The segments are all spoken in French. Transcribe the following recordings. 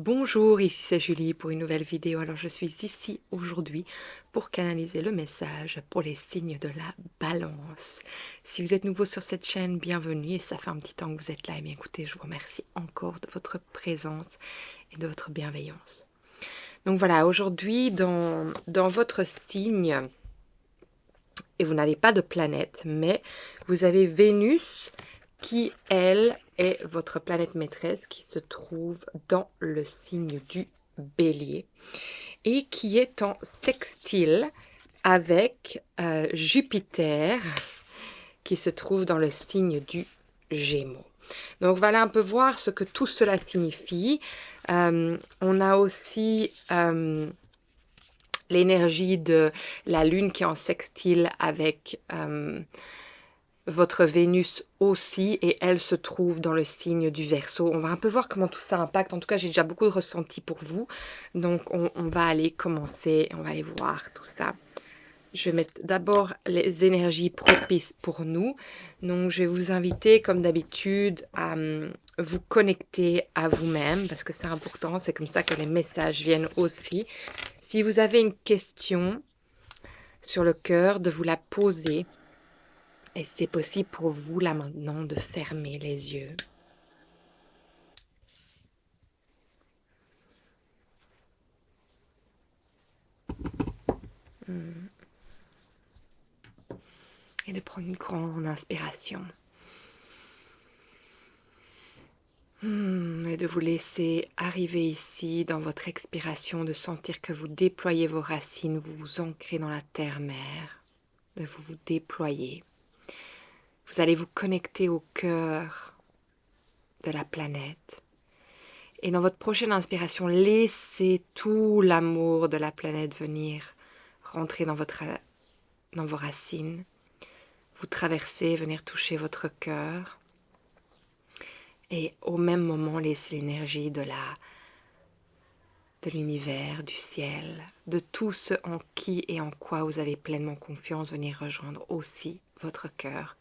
Bonjour, ici c'est Julie pour une nouvelle vidéo. Alors je suis ici aujourd'hui pour canaliser le message pour les signes de la balance. Si vous êtes nouveau sur cette chaîne, bienvenue et ça fait un petit temps que vous êtes là. Et bien écoutez, je vous remercie encore de votre présence et de votre bienveillance. Donc voilà, aujourd'hui dans votre signe, et vous n'avez pas de planète, mais vous avez Vénus qui, elle, est votre planète maîtresse qui se trouve dans le signe du Bélier et qui est en sextile avec Jupiter qui se trouve dans le signe du Gémeaux. Donc voilà un peu voir ce que tout cela signifie. On a aussi l'énergie de la Lune qui est en sextile avec votre Vénus aussi, et elle se trouve dans le signe du Verseau. On va un peu voir comment tout ça impacte. En tout cas, j'ai déjà beaucoup de ressentis pour vous. Donc, on va aller commencer, on va aller voir tout ça. Je vais mettre d'abord les énergies propices pour nous. Donc, je vais vous inviter, comme d'habitude, à vous connecter à vous-même, parce que c'est important. C'est comme ça que les messages viennent aussi. Si vous avez une question sur le cœur, de vous la poser. Et c'est possible pour vous, là maintenant, de fermer les yeux. Et de prendre une grande inspiration. Et de vous laisser arriver ici dans votre expiration, de sentir que vous déployez vos racines, vous vous ancrez dans la terre-mère, de vous déployer. Vous allez vous connecter au cœur de la planète. Et dans votre prochaine inspiration, laissez tout l'amour de la planète venir rentrer dans vos racines. Vous traversez, venir toucher votre cœur. Et au même moment, laissez l'énergie de l'univers, du ciel, de tout ce en qui et en quoi vous avez pleinement confiance, venir rejoindre aussi votre cœur.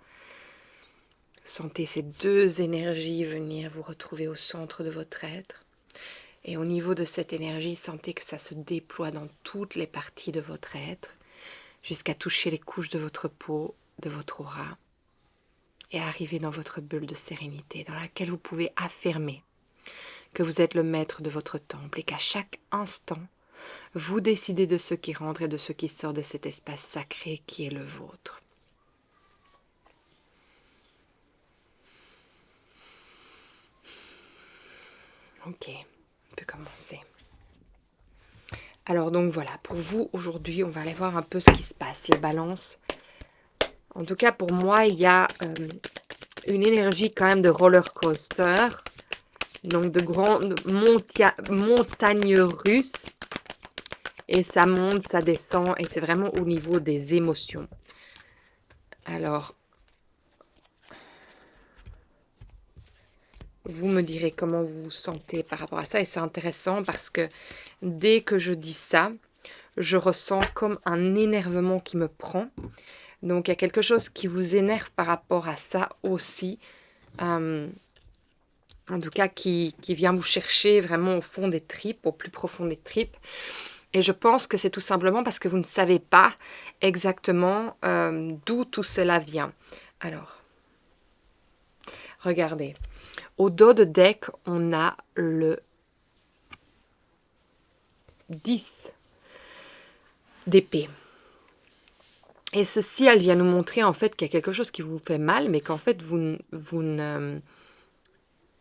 Sentez ces deux énergies venir vous retrouver au centre de votre être. Et au niveau de cette énergie, sentez que ça se déploie dans toutes les parties de votre être, jusqu'à toucher les couches de votre peau, de votre aura, et arriver dans votre bulle de sérénité, dans laquelle vous pouvez affirmer que vous êtes le maître de votre temple et qu'à chaque instant, vous décidez de ce qui rentre et de ce qui sort de cet espace sacré qui est le vôtre. Ok, on peut commencer. Alors donc voilà, pour vous aujourd'hui, on va aller voir un peu ce qui se passe, les balances. En tout cas pour moi, il y a une énergie quand même de roller coaster, donc de grandes montagnes russes. Et ça monte, ça descend, et c'est vraiment au niveau des émotions. Alors, vous me direz comment vous vous sentez par rapport à ça. Et c'est intéressant parce que dès que je dis ça, je ressens comme un énervement qui me prend. Donc, il y a quelque chose qui vous énerve par rapport à ça aussi. En tout cas, qui vient vous chercher vraiment au fond des tripes, au plus profond des tripes. Et je pense que c'est tout simplement parce que vous ne savez pas exactement d'où tout cela vient. Alors, regardez. Au dos de deck, on a le 10 d'épée. Et ceci, elle vient nous montrer en fait qu'il y a quelque chose qui vous fait mal, mais qu'en fait, vous ne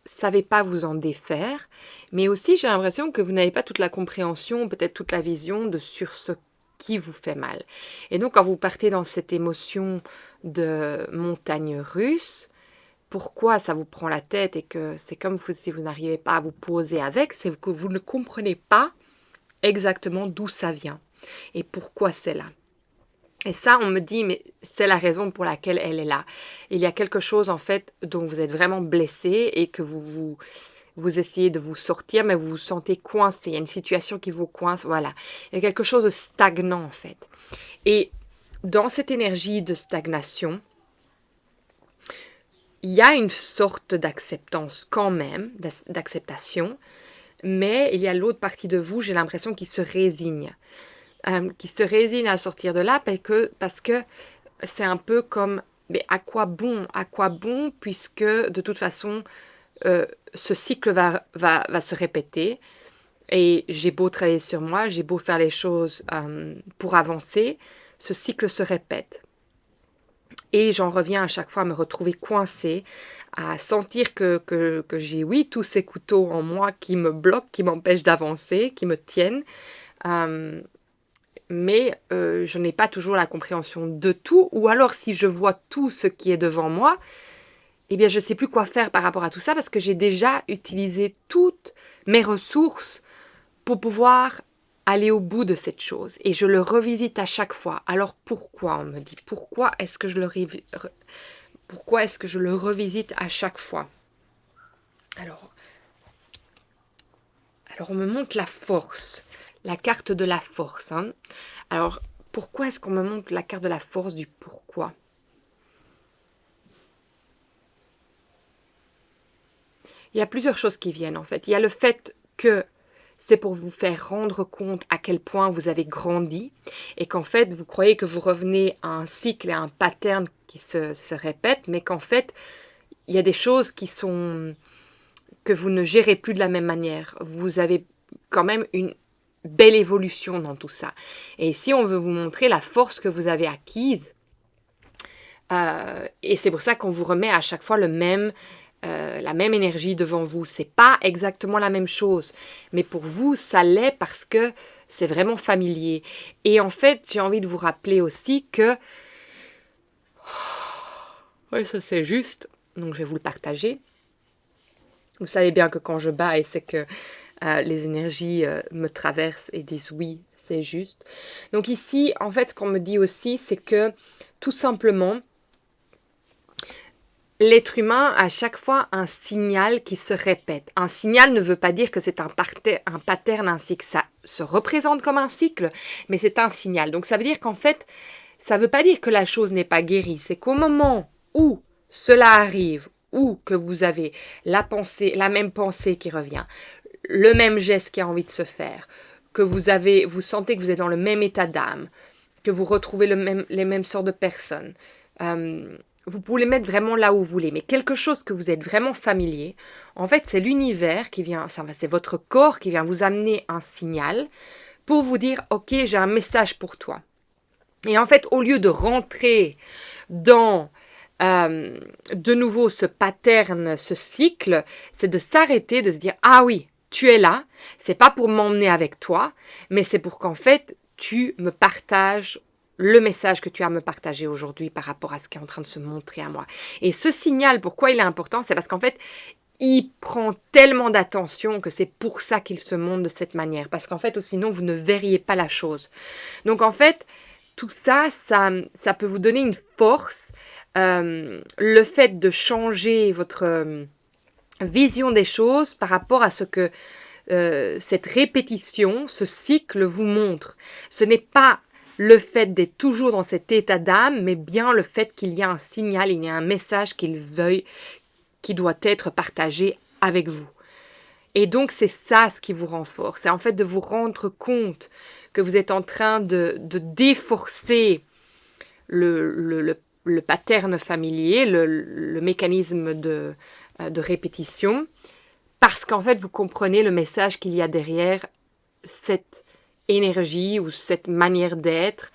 savez pas vous en défaire. Mais aussi, j'ai l'impression que vous n'avez pas toute la compréhension, peut-être toute la vision sur ce qui vous fait mal. Et donc, quand vous partez dans cette émotion de montagne russe, pourquoi ça vous prend la tête et que c'est comme si vous n'arrivez pas à vous poser avec, c'est que vous ne comprenez pas exactement d'où ça vient et pourquoi c'est là. Et ça, on me dit, mais c'est la raison pour laquelle elle est là. Il y a quelque chose, en fait, dont vous êtes vraiment blessé et que vous essayez de vous sortir, mais vous vous sentez coincé. Il y a une situation qui vous coince, voilà. Il y a quelque chose de stagnant, en fait. Et dans cette énergie de stagnation, il y a une sorte d'acceptance quand même, d'acceptation, mais il y a l'autre partie de vous, j'ai l'impression, qui se résigne. Qui se résigne à sortir de là parce que c'est un peu comme, mais à quoi bon? À quoi bon, puisque de toute façon, ce cycle va se répéter. Et j'ai beau travailler sur moi, j'ai beau faire les choses pour avancer, ce cycle se répète. Et j'en reviens à chaque fois à me retrouver coincée, à sentir que j'ai, oui, tous ces couteaux en moi qui me bloquent, qui m'empêchent d'avancer, qui me tiennent. Euh, mais je n'ai pas toujours la compréhension de tout. Ou alors, si je vois tout ce qui est devant moi, eh bien, je ne sais plus quoi faire par rapport à tout ça parce que j'ai déjà utilisé toutes mes ressources pour pouvoir aller au bout de cette chose. Et je le revisite à chaque fois. Alors pourquoi, on me dit, pourquoi est-ce que pourquoi est-ce que je le revisite à chaque fois? Alors, on me montre la force, la carte de la force. Hein. Alors, pourquoi est-ce qu'on me montre la carte de la force du pourquoi? Il y a plusieurs choses qui viennent en fait. Il y a le fait que c'est pour vous faire rendre compte à quel point vous avez grandi et qu'en fait, vous croyez que vous revenez à un cycle et à un pattern qui se répète, mais qu'en fait, il y a des choses que vous ne gérez plus de la même manière. Vous avez quand même une belle évolution dans tout ça. Et ici, on veut vous montrer la force que vous avez acquise. Et c'est pour ça qu'on vous remet à chaque fois la même énergie devant vous. C'est pas exactement la même chose, mais pour vous, ça l'est parce que c'est vraiment familier. Et en fait, j'ai envie de vous rappeler aussi que, oui, ça c'est juste, donc je vais vous le partager. Vous savez bien que quand je baille, c'est que les énergies me traversent et disent oui, c'est juste. Donc ici, en fait, ce qu'on me dit aussi, c'est que tout simplement, l'être humain a à chaque fois un signal qui se répète. Un signal ne veut pas dire que c'est un pattern, un cycle. Ça se représente comme un cycle, mais c'est un signal. Donc ça veut dire qu'en fait, ça ne veut pas dire que la chose n'est pas guérie. C'est qu'au moment où cela arrive, ou que vous avez la même pensée qui revient, le même geste qui a envie de se faire, que vous sentez que vous êtes dans le même état d'âme, que vous retrouvez les mêmes sortes de personnes, vous pouvez les mettre vraiment là où vous voulez, mais quelque chose que vous êtes vraiment familier, en fait, c'est l'univers qui vient, c'est votre corps qui vient vous amener un signal pour vous dire, ok, j'ai un message pour toi. Et en fait, au lieu de rentrer dans de nouveau ce pattern, ce cycle, c'est de s'arrêter, de se dire, ah oui, tu es là, c'est pas pour m'emmener avec toi, mais c'est pour qu'en fait, tu me partages le message que tu as à me partager aujourd'hui par rapport à ce qui est en train de se montrer à moi. Et ce signal, pourquoi il est important? C'est parce qu'en fait, il prend tellement d'attention que c'est pour ça qu'il se montre de cette manière. Parce qu'en fait, sinon, vous ne verriez pas la chose. Donc en fait, tout ça, ça peut vous donner une force. Le fait de changer votre vision des choses par rapport à ce que cette répétition, ce cycle vous montre. Ce n'est pas le fait d'être toujours dans cet état d'âme, mais bien le fait qu'il y a un signal, il y a un message qu'il veuille, qui doit être partagé avec vous. Et donc c'est ça ce qui vous renforce, c'est en fait de vous rendre compte que vous êtes en train de déforcer le pattern familier, le mécanisme de répétition, parce qu'en fait vous comprenez le message qu'il y a derrière cette énergie ou cette manière d'être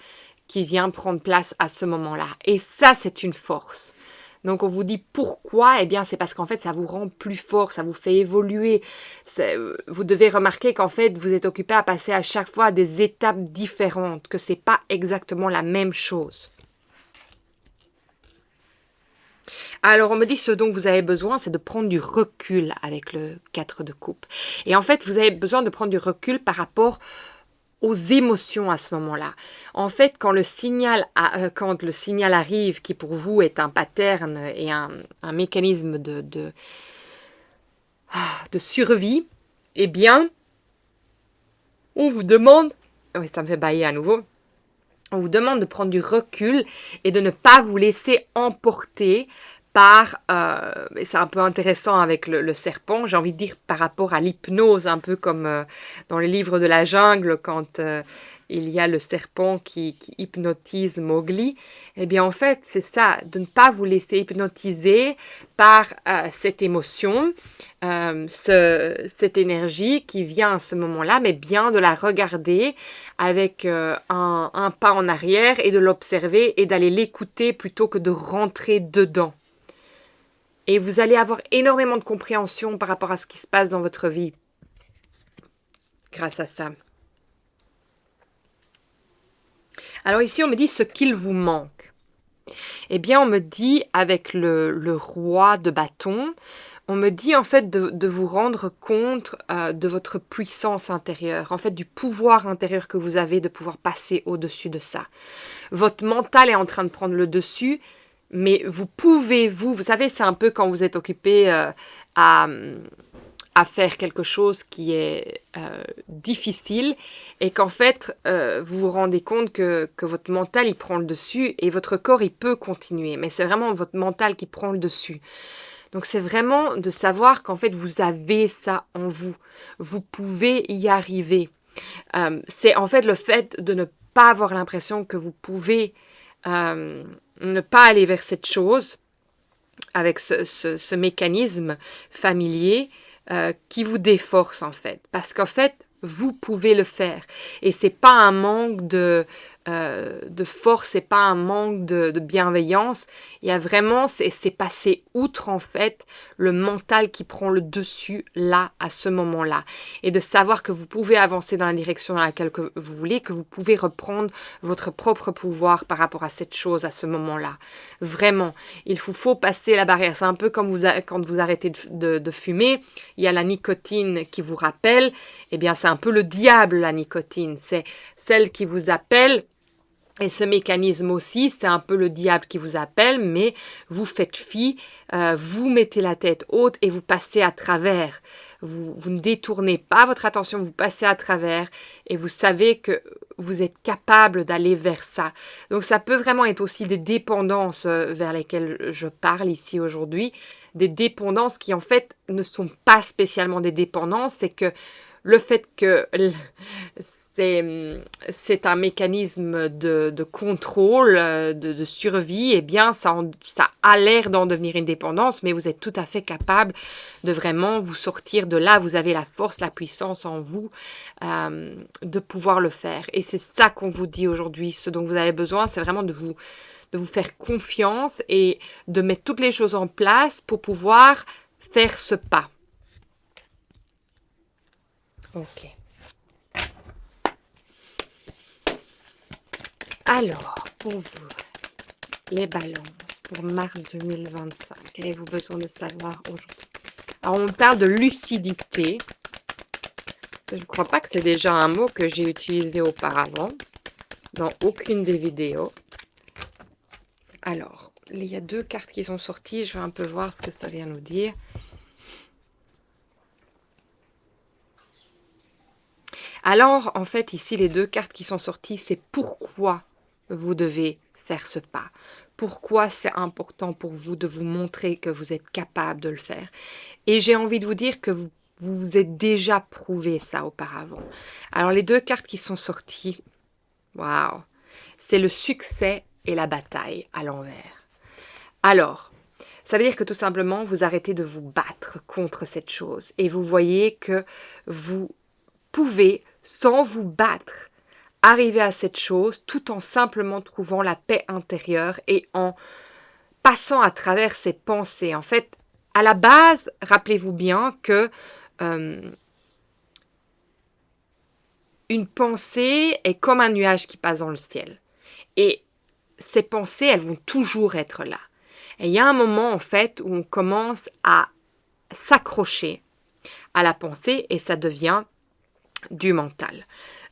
qui vient prendre place à ce moment-là. Et ça, c'est une force. Donc on vous dit pourquoi? Eh bien c'est parce qu'en fait ça vous rend plus fort, ça vous fait évoluer. Vous devez remarquer qu'en fait vous êtes occupé à passer à chaque fois à des étapes différentes, que c'est pas exactement la même chose. Alors on me dit ce dont vous avez besoin, c'est de prendre du recul avec le 4 de coupe. Et en fait vous avez besoin de prendre du recul par rapport aux émotions à ce moment-là. En fait, quand le signal arrive, qui pour vous est un pattern et un mécanisme de survie, eh bien, on vous demande, oui, ça me fait bailler à nouveau, on vous demande de prendre du recul et de ne pas vous laisser emporter et c'est un peu intéressant avec le serpent, j'ai envie de dire par rapport à l'hypnose, un peu comme dans les livres de la jungle, quand il y a le serpent qui hypnotise Mowgli. Eh bien, en fait, c'est ça, de ne pas vous laisser hypnotiser par cette émotion, cette énergie qui vient à ce moment-là, mais bien de la regarder avec un pas en arrière et de l'observer et d'aller l'écouter plutôt que de rentrer dedans. Et vous allez avoir énormément de compréhension par rapport à ce qui se passe dans votre vie grâce à ça. Alors ici, on me dit ce qu'il vous manque. Eh bien, on me dit avec le roi de bâton, on me dit en fait de vous rendre compte de votre puissance intérieure, en fait du pouvoir intérieur que vous avez de pouvoir passer au-dessus de ça. Votre mental est en train de prendre le dessus, mais vous pouvez, vous savez, c'est un peu quand vous êtes occupé à faire quelque chose qui est difficile et qu'en fait, vous vous rendez compte que votre mental, il prend le dessus et votre corps, il peut continuer. Mais c'est vraiment votre mental qui prend le dessus. Donc, c'est vraiment de savoir qu'en fait, vous avez ça en vous. Vous pouvez y arriver. C'est en fait le fait de ne pas avoir l'impression que vous pouvez ne pas aller vers cette chose avec ce mécanisme familier qui vous déforce en fait. Parce qu'en fait, vous pouvez le faire. Et c'est pas un manque de force, c'est pas un manque de bienveillance. Il y a vraiment, c'est passer outre en fait le mental qui prend le dessus là, à ce moment-là. Et de savoir que vous pouvez avancer dans la direction dans laquelle que vous voulez, que vous pouvez reprendre votre propre pouvoir par rapport à cette chose à ce moment-là. Vraiment, il faut passer la barrière. C'est un peu comme quand vous arrêtez de fumer, il y a la nicotine qui vous rappelle. Eh bien, c'est un peu le diable, la nicotine. C'est celle qui vous appelle. Et ce mécanisme aussi, c'est un peu le diable qui vous appelle, mais vous faites fi, vous mettez la tête haute et vous passez à travers. Vous ne détournez pas votre attention, vous passez à travers et vous savez que vous êtes capable d'aller vers ça. Donc ça peut vraiment être aussi des dépendances vers lesquelles je parle ici aujourd'hui, des dépendances qui en fait ne sont pas spécialement des dépendances, c'est que le fait que c'est un mécanisme de contrôle, de survie, eh bien, ça a l'air d'en devenir une dépendance, mais vous êtes tout à fait capable de vraiment vous sortir de là. Vous avez la force, la puissance en vous de pouvoir le faire. Et c'est ça qu'on vous dit aujourd'hui. Ce dont vous avez besoin, c'est vraiment de vous faire confiance et de mettre toutes les choses en place pour pouvoir faire ce pas. Ok. Alors, pour vous, les balances pour mars 2025, qu'avez-vous besoin de savoir aujourd'hui? Alors, on parle de lucidité. Je ne crois pas que c'est déjà un mot que j'ai utilisé auparavant dans aucune des vidéos. Alors, il y a 2 cartes qui sont sorties. Je vais un peu voir ce que ça vient nous dire. Alors, en fait, ici, les 2 cartes qui sont sorties, c'est pourquoi vous devez faire ce pas. Pourquoi c'est important pour vous de vous montrer que vous êtes capable de le faire. Et j'ai envie de vous dire que vous vous êtes déjà prouvé ça auparavant. Alors, les 2 cartes qui sont sorties, waouh, c'est le succès et la bataille à l'envers. Alors, ça veut dire que tout simplement, vous arrêtez de vous battre contre cette chose. Et vous voyez que vous pouvez, sans vous battre, arriver à cette chose tout en simplement trouvant la paix intérieure et en passant à travers ses pensées. En fait, à la base, rappelez-vous bien que une pensée est comme un nuage qui passe dans le ciel. Et ces pensées, elles vont toujours être là. Et il y a un moment, en fait, où on commence à s'accrocher à la pensée et ça devient du mental.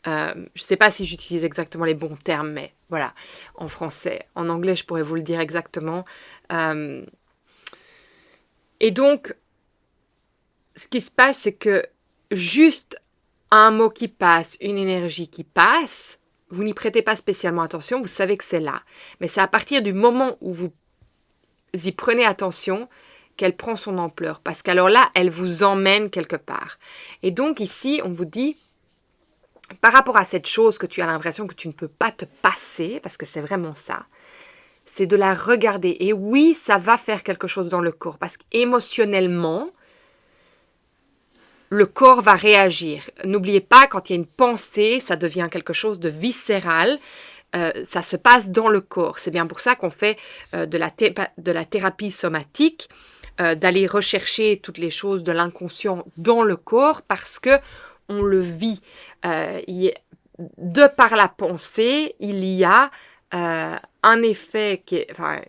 Je ne sais pas si j'utilise exactement les bons termes, mais voilà, en français. En anglais, je pourrais vous le dire exactement. Et donc, ce qui se passe, c'est que juste un mot qui passe, une énergie qui passe, vous n'y prêtez pas spécialement attention, vous savez que c'est là. Mais c'est à partir du moment où vous y prenez attention, qu'elle prend son ampleur. Parce qu'alors là, elle vous emmène quelque part. Et donc ici, on vous dit, par rapport à cette chose que tu as l'impression que tu ne peux pas te passer, parce que c'est vraiment ça, c'est de la regarder. Et oui, ça va faire quelque chose dans le corps, parce qu'émotionnellement, le corps va réagir. N'oubliez pas, quand il y a une pensée, ça devient quelque chose de viscéral. Ça se passe dans le corps. C'est bien pour ça qu'on fait de la thérapie somatique, d'aller rechercher toutes les choses de l'inconscient dans le corps, parce que on le vit. De par la pensée, il y a un effet qui est... Enfin,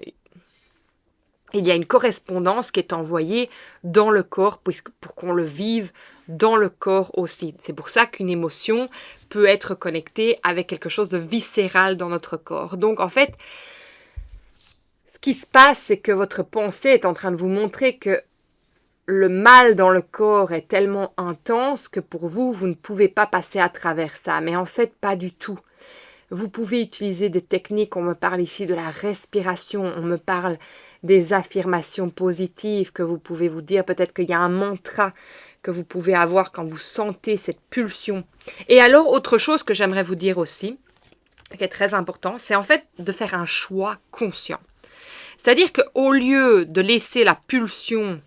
il y a une correspondance qui est envoyée dans le corps pour qu'on le vive dans le corps aussi. C'est pour ça qu'une émotion peut être connectée avec quelque chose de viscéral dans notre corps. Donc en fait, ce qui se passe, c'est que votre pensée est en train de vous montrer que le mal dans le corps est tellement intense que pour vous, vous ne pouvez pas passer à travers ça. Mais en fait, pas du tout. Vous pouvez utiliser des techniques, on me parle ici de la respiration, on me parle des affirmations positives que vous pouvez vous dire. Peut-être qu'il y a un mantra que vous pouvez avoir quand vous sentez cette pulsion. Et alors, autre chose que j'aimerais vous dire aussi, qui est très important, c'est en fait de faire un choix conscient. C'est-à-dire qu'au lieu de laisser la pulsion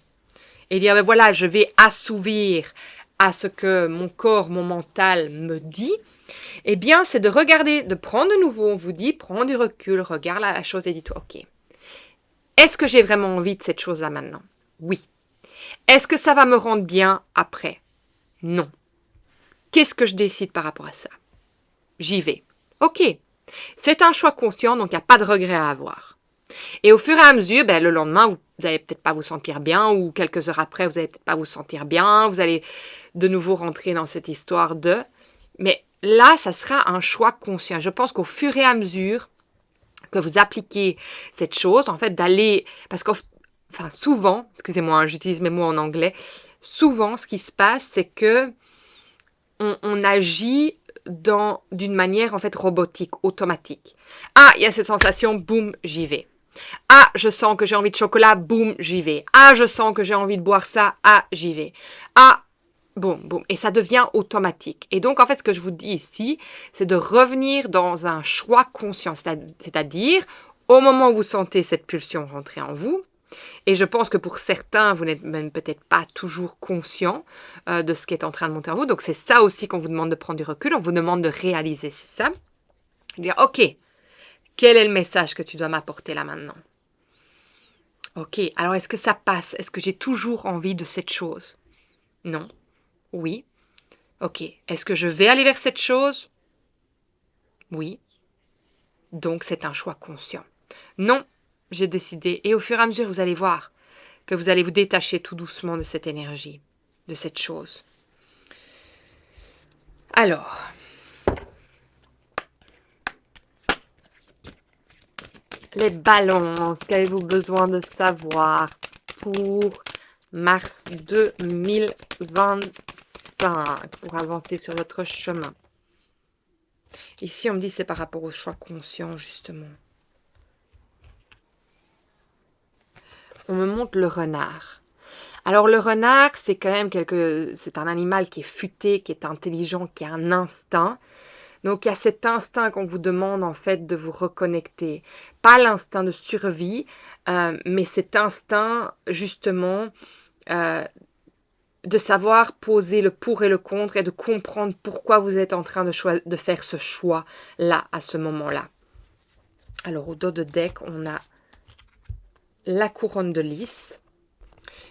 et dire, ben voilà, je vais assouvir à ce que mon corps, mon mental me dit, eh bien, c'est de regarder, de prendre de nouveau, on vous dit, prends du recul, regarde la chose et dis-toi, ok, est-ce que j'ai vraiment envie de cette chose-là maintenant? Oui. Est-ce que ça va me rendre bien après? Non. Qu'est-ce que je décide par rapport à ça? J'y vais. Ok. C'est un choix conscient, donc il n'y a pas de regret à avoir. Et au fur et à mesure, le lendemain, vous n'allez peut-être pas vous sentir bien, ou quelques heures après, vous n'allez peut-être pas vous sentir bien, vous allez de nouveau rentrer dans cette histoire de... Mais là, ça sera un choix conscient. Je pense qu'au fur et à mesure que vous appliquez cette chose, en fait, d'aller... Parce que, enfin, souvent, excusez-moi, j'utilise mes mots en anglais, souvent, ce qui se passe, c'est que on agit d'une manière, en fait, robotique, automatique. Ah, il y a cette sensation, boum, j'y vais. Ah, je sens que j'ai envie de chocolat, boum, j'y vais. Ah, je sens que j'ai envie de boire ça, ah, j'y vais. Ah, boum, boum. Et ça devient automatique. Et donc, en fait, ce que je vous dis ici, c'est de revenir dans un choix conscient. C'est-à-dire, au moment où vous sentez cette pulsion rentrer en vous, et je pense que pour certains, vous n'êtes même peut-être pas toujours conscient de ce qui est en train de monter en vous. Donc, c'est ça aussi qu'on vous demande de prendre du recul. On vous demande de réaliser, c'est ça. Dire, ok, quel est le message que tu dois m'apporter là maintenant? Ok, alors est-ce que ça passe? Est-ce que j'ai toujours envie de cette chose? Non. Oui. Ok, est-ce que je vais aller vers cette chose? Oui. Donc c'est un choix conscient. Non, j'ai décidé. Et au fur et à mesure, vous allez voir que vous allez vous détacher tout doucement de cette énergie, de cette chose. Alors, les balances, qu'avez-vous besoin de savoir pour mars 2025, pour avancer sur votre chemin? Ici, on me dit c'est par rapport au choix conscient, justement. On me montre le renard. Alors, le renard, c'est quand même c'est un animal qui est futé, qui est intelligent, qui a un instinct. Donc, il y a cet instinct qu'on vous demande, en fait, de vous reconnecter. Pas l'instinct de survie, mais cet instinct, justement, de savoir poser le pour et le contre et de comprendre pourquoi vous êtes en train de faire ce choix-là, à ce moment-là. Alors, au dos de deck, on a la couronne de lys,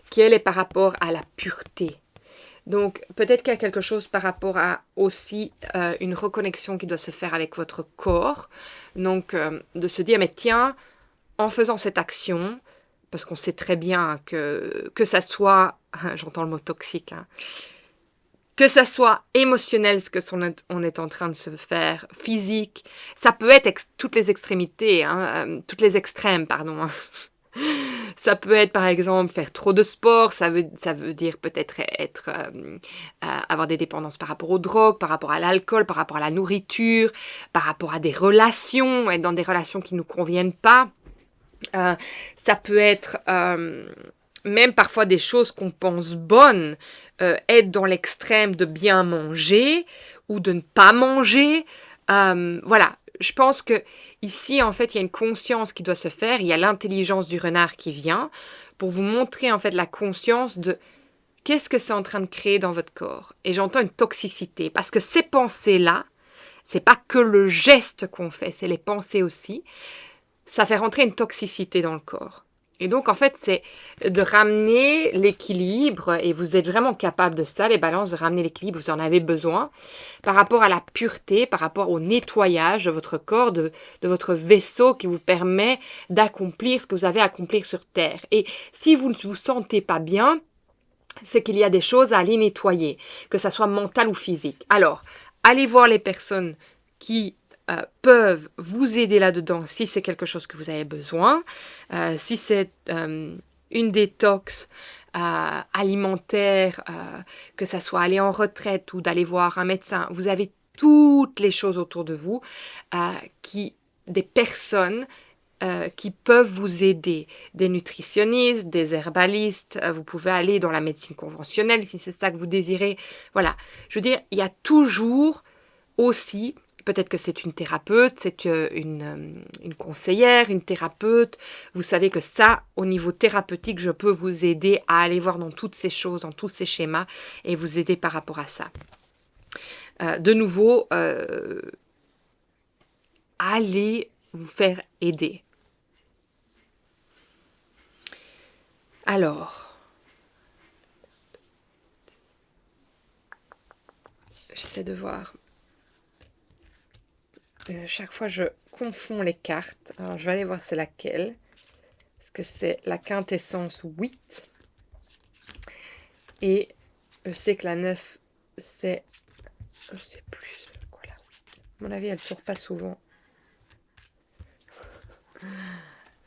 qui elle est par rapport à la pureté. Donc, peut-être qu'il y a quelque chose par rapport à aussi une reconnexion qui doit se faire avec votre corps. Donc, de se dire, mais tiens, en faisant cette action, parce qu'on sait très bien que ça soit, j'entends le mot toxique, que ça soit émotionnel, ce que on est en train de se faire, physique, ça peut être toutes les extrémités, toutes les extrêmes, pardon. Ça peut être, par exemple, faire trop de sport, ça veut dire peut-être avoir des dépendances par rapport aux drogues, par rapport à l'alcool, par rapport à la nourriture, par rapport à des relations, être dans des relations qui ne nous conviennent pas. Ça peut être même parfois des choses qu'on pense bonnes, être dans l'extrême de bien manger ou de ne pas manger. Voilà, je pense que ici, en fait, il y a une conscience qui doit se faire. Il y a l'intelligence du renard qui vient pour vous montrer, en fait, la conscience de qu'est-ce que c'est en train de créer dans votre corps. Et j'entends une toxicité parce que ces pensées-là, c'est pas que le geste qu'on fait, c'est les pensées aussi. Ça fait rentrer une toxicité dans le corps. Et donc, en fait, c'est de ramener l'équilibre, et vous êtes vraiment capable de ça, les balances, de ramener l'équilibre, vous en avez besoin, par rapport à la pureté, par rapport au nettoyage de votre corps, de votre vaisseau qui vous permet d'accomplir ce que vous avez à accomplir sur Terre. Et si vous ne vous sentez pas bien, c'est qu'il y a des choses à aller nettoyer, que ça soit mental ou physique. Alors, allez voir les personnes qui peuvent vous aider là-dedans si c'est quelque chose que vous avez besoin. Si c'est une détox alimentaire, que ça soit aller en retraite ou d'aller voir un médecin, vous avez toutes les choses autour de vous, des personnes qui peuvent vous aider. Des nutritionnistes, des herbalistes, vous pouvez aller dans la médecine conventionnelle si c'est ça que vous désirez. Voilà, je veux dire, il y a toujours aussi, peut-être que c'est une thérapeute, c'est une conseillère, une thérapeute. Vous savez que ça, au niveau thérapeutique, je peux vous aider à aller voir dans toutes ces choses, dans tous ces schémas et vous aider par rapport à ça. De nouveau, allez vous faire aider. Alors, j'essaie de voir. Chaque fois, je confonds les cartes. Alors, je vais aller voir c'est laquelle. Est-ce que c'est la quintessence 8? Et je sais que la 9, c'est... Je sais plus c'est quoi la 8. À mon avis, elle ne sort pas souvent.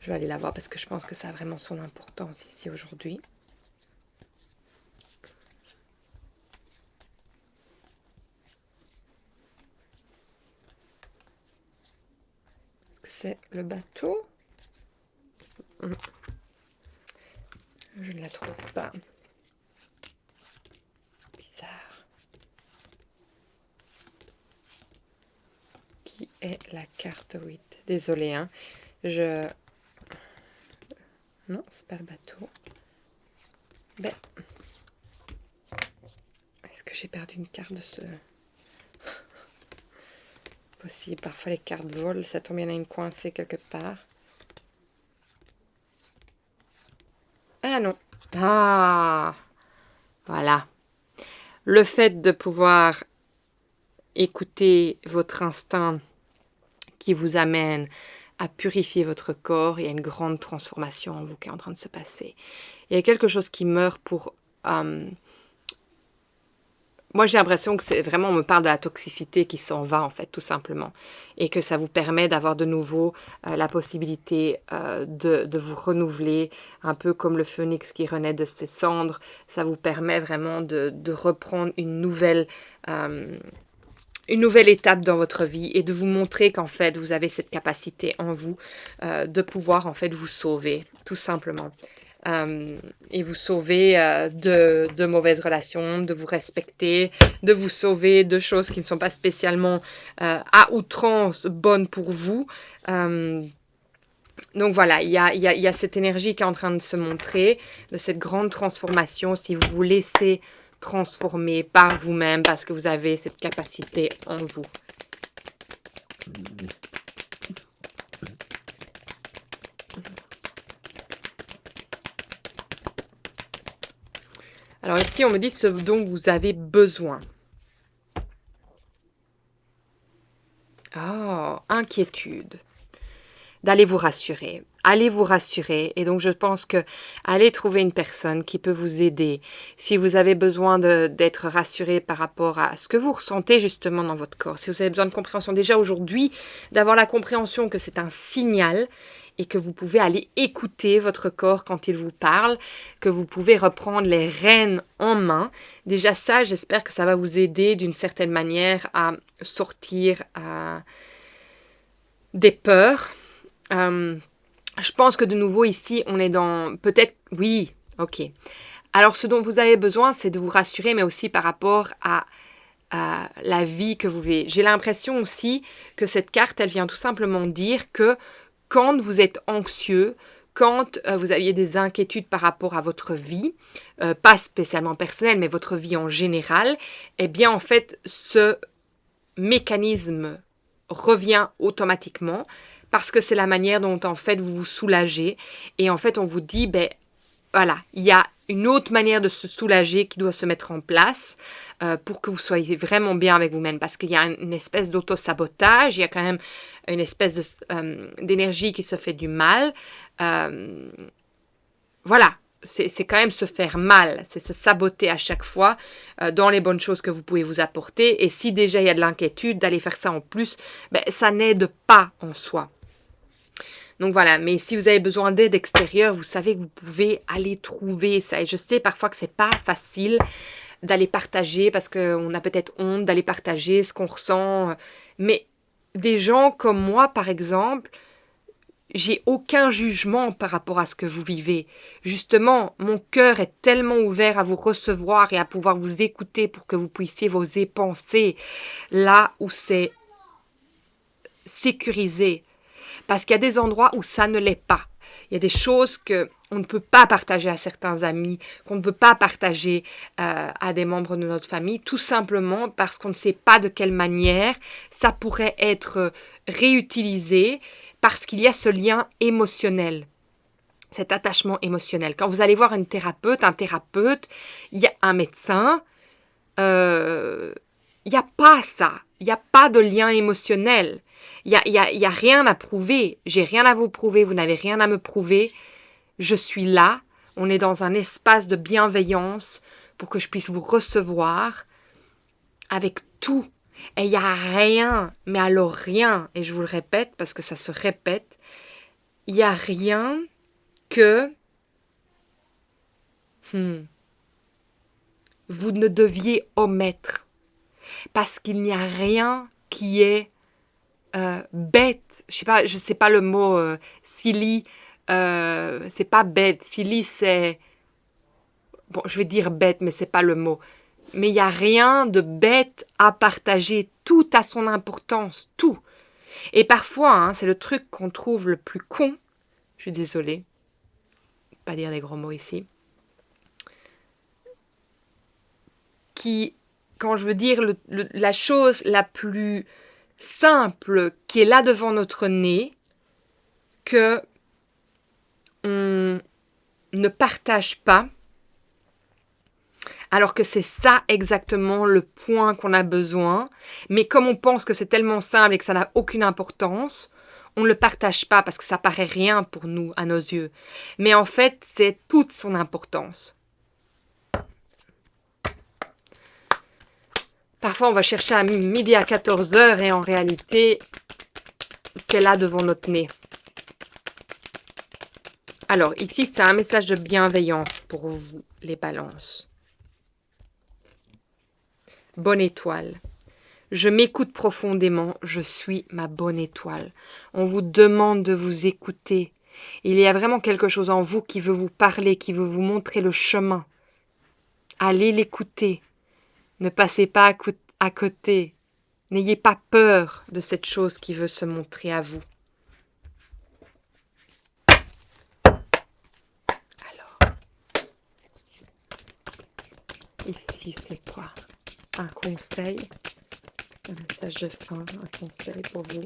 Je vais aller la voir parce que je pense que ça a vraiment son importance ici aujourd'hui. Est-ce que c'est le bateau? Je ne la trouve pas. Bizarre. Qui est la carte 8? Désolée, hein. Non, c'est pas le bateau. Ben... Est-ce que j'ai perdu une carte de ce... Possible, parfois les cartes volent, ça tombe, il y en a une coincée quelque part. Ah non. Ah, voilà. Le fait de pouvoir écouter votre instinct qui vous amène à purifier votre corps, il y a une grande transformation en vous qui est en train de se passer. Il y a quelque chose qui meurt pour... moi, j'ai l'impression que c'est vraiment, on me parle de la toxicité qui s'en va, en fait, tout simplement. Et que ça vous permet d'avoir de nouveau la possibilité de vous renouveler, un peu comme le phénix qui renaît de ses cendres. Ça vous permet vraiment de reprendre une nouvelle étape dans votre vie et de vous montrer qu'en fait, vous avez cette capacité en vous de pouvoir, en fait, vous sauver, tout simplement. Et vous sauver de mauvaises relations, de vous respecter, de vous sauver de choses qui ne sont pas spécialement à outrance bonnes pour vous. Donc voilà, il y a cette énergie qui est en train de se montrer, de cette grande transformation, si vous vous laissez transformer par vous-même, parce que vous avez cette capacité en vous. Alors ici, on me dit ce dont vous avez besoin. Oh, inquiétude. D'aller vous rassurer. Allez vous rassurer. Et donc, je pense que allez trouver une personne qui peut vous aider. Si vous avez besoin d'être rassuré par rapport à ce que vous ressentez justement dans votre corps. Si vous avez besoin de compréhension déjà aujourd'hui, d'avoir la compréhension que c'est un signal et que vous pouvez aller écouter votre corps quand il vous parle, que vous pouvez reprendre les rênes en main. Déjà ça, j'espère que ça va vous aider d'une certaine manière à sortir des peurs. Je pense que de nouveau ici, on est dans... Peut-être... Oui, ok. Alors ce dont vous avez besoin, c'est de vous rassurer, mais aussi par rapport à la vie que vous vivez. J'ai l'impression aussi que cette carte, elle vient tout simplement dire que quand vous êtes anxieux, quand vous aviez des inquiétudes par rapport à votre vie, pas spécialement personnelle, mais votre vie en général, eh bien en fait, ce mécanisme revient automatiquement parce que c'est la manière dont en fait vous vous soulagez et en fait on vous dit ben voilà, il y a une autre manière de se soulager qui doit se mettre en place pour que vous soyez vraiment bien avec vous-même parce qu'il y a une espèce d'auto-sabotage, il y a quand même une espèce d'énergie qui se fait du mal. Voilà, c'est quand même se faire mal, c'est se saboter à chaque fois dans les bonnes choses que vous pouvez vous apporter. Et si déjà il y a de l'inquiétude, d'aller faire ça en plus, ben, ça n'aide pas en soi. Donc voilà, mais si vous avez besoin d'aide extérieure, vous savez que vous pouvez aller trouver ça. Et je sais parfois que c'est pas facile d'aller partager parce qu'on a peut-être honte d'aller partager ce qu'on ressent. Mais des gens comme moi, par exemple, j'ai aucun jugement par rapport à ce que vous vivez. Justement, mon cœur est tellement ouvert à vous recevoir et à pouvoir vous écouter pour que vous puissiez oser penser là où c'est sécurisé. Parce qu'il y a des endroits où ça ne l'est pas. Il y a des choses qu'on ne peut pas partager à certains amis, qu'on ne peut pas partager à des membres de notre famille, tout simplement parce qu'on ne sait pas de quelle manière ça pourrait être réutilisé, parce qu'il y a ce lien émotionnel, cet attachement émotionnel. Quand vous allez voir un thérapeute, il y a un médecin, il n'y a pas ça. Il n'y a pas de lien émotionnel. Il y a rien à prouver. J'ai rien à vous prouver. Vous n'avez rien à me prouver. Je suis là. On est dans un espace de bienveillance pour que je puisse vous recevoir avec tout. Et il n'y a rien, mais alors rien, et je vous le répète parce que ça se répète, il n'y a rien que vous ne deviez omettre. Parce qu'il n'y a rien qui est bête. Je sais pas le mot silly. C'est pas bête. Silly, c'est... Bon, je vais dire bête, mais c'est pas le mot. Mais il n'y a rien de bête à partager. Tout a son importance. Tout. Et parfois, hein, c'est le truc qu'on trouve le plus con. Je suis désolée. Pas dire des gros mots ici. Qui, quand je veux dire la chose la plus simple qui est là devant notre nez, que on ne partage pas, alors que c'est ça exactement le point qu'on a besoin. Mais comme on pense que c'est tellement simple et que ça n'a aucune importance, on ne le partage pas parce que ça paraît rien pour nous, à nos yeux. Mais en fait, c'est toute son importance. Parfois, on va chercher à midi à 14h et en réalité, c'est là devant notre nez. Alors, ici, c'est un message de bienveillance pour vous, les balances. Bonne étoile. Je m'écoute profondément, je suis ma bonne étoile. On vous demande de vous écouter. Il y a vraiment quelque chose en vous qui veut vous parler, qui veut vous montrer le chemin. Allez l'écouter. Ne passez pas à côté. N'ayez pas peur de cette chose qui veut se montrer à vous. Alors, ici, c'est quoi? Un conseil, un message de fin, un conseil pour vous,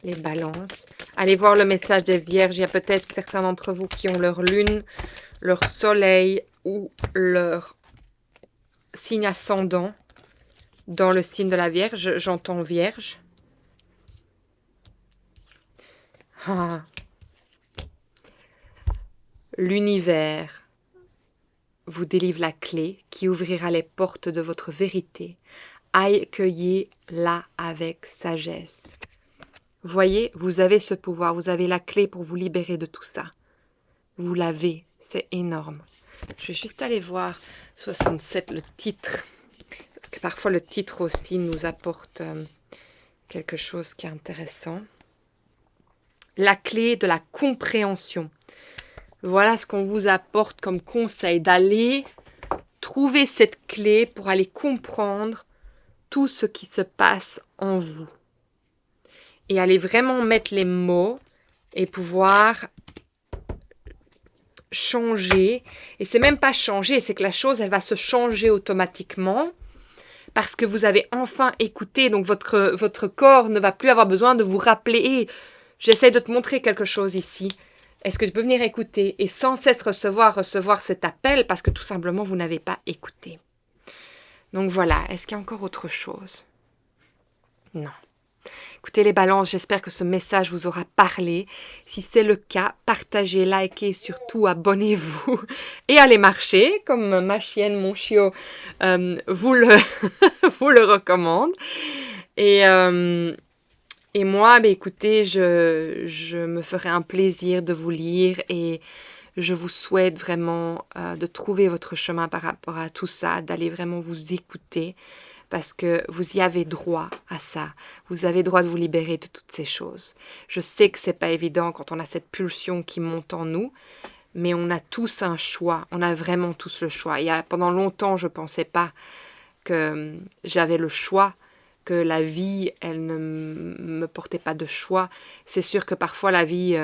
les balances. Allez voir le message des vierges. Il y a peut-être certains d'entre vous qui ont leur lune, leur soleil ou leur signe ascendant dans le signe de la Vierge. J'entends Vierge. Ah. L'univers vous délivre la clé qui ouvrira les portes de votre vérité. Accueillez-la avec sagesse. Voyez, vous avez ce pouvoir, vous avez la clé pour vous libérer de tout ça. Vous l'avez, c'est énorme. Je vais juste aller voir 67, le titre. Parce que parfois le titre aussi nous apporte quelque chose qui est intéressant. la clé de la compréhension. Voilà ce qu'on vous apporte comme conseil, d'aller trouver cette clé pour aller comprendre tout ce qui se passe en vous. Et aller vraiment mettre les mots et pouvoir changer. Et c'est même pas changer, c'est que la chose, elle va se changer automatiquement parce que vous avez enfin écouté. Donc votre corps ne va plus avoir besoin de vous rappeler hey, j'essaie de te montrer quelque chose ici. Est-ce que tu peux venir écouter? Et sans cesse recevoir cet appel parce que tout simplement, vous n'avez pas écouté. Donc voilà, est-ce qu'il y a encore autre chose? Non. Écoutez les balances, j'espère que ce message vous aura parlé. Si c'est le cas, partagez, likez, surtout abonnez-vous et allez marcher, comme ma chienne, mon chiot, vous le recommande. Et moi, écoutez, je me ferai un plaisir de vous lire et je vous souhaite vraiment de trouver votre chemin par rapport à tout ça, d'aller vraiment vous écouter parce que vous y avez droit à ça. Vous avez droit de vous libérer de toutes ces choses. Je sais que c'est pas évident quand on a cette pulsion qui monte en nous, mais on a tous un choix. On a vraiment tous le choix. Pendant longtemps, je pensais pas que j'avais le choix, que la vie, elle ne me portait pas de choix. C'est sûr que parfois la vie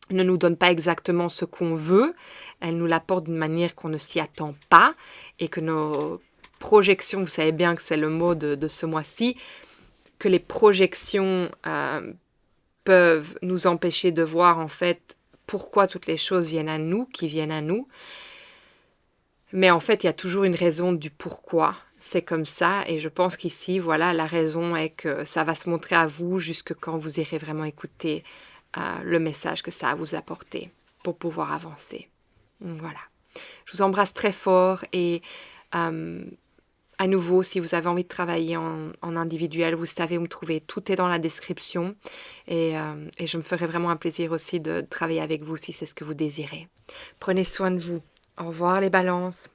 ne nous donne pas exactement ce qu'on veut. Elle nous l'apporte d'une manière qu'on ne s'y attend pas et que nos projections, vous savez bien que c'est le mot de ce mois-ci, que les projections peuvent nous empêcher de voir en fait pourquoi toutes les choses viennent à nous, qui viennent à nous. Mais en fait, il y a toujours une raison du pourquoi. C'est comme ça et je pense qu'ici, voilà, la raison est que ça va se montrer à vous jusque quand vous irez vraiment écouter le message que ça a à vous apporter pour pouvoir avancer. Donc, voilà. Je vous embrasse très fort et à nouveau, si vous avez envie de travailler en individuel, vous savez où me trouver. Tout est dans la description et je me ferai vraiment un plaisir aussi de travailler avec vous si c'est ce que vous désirez. Prenez soin de vous. Au revoir les balances.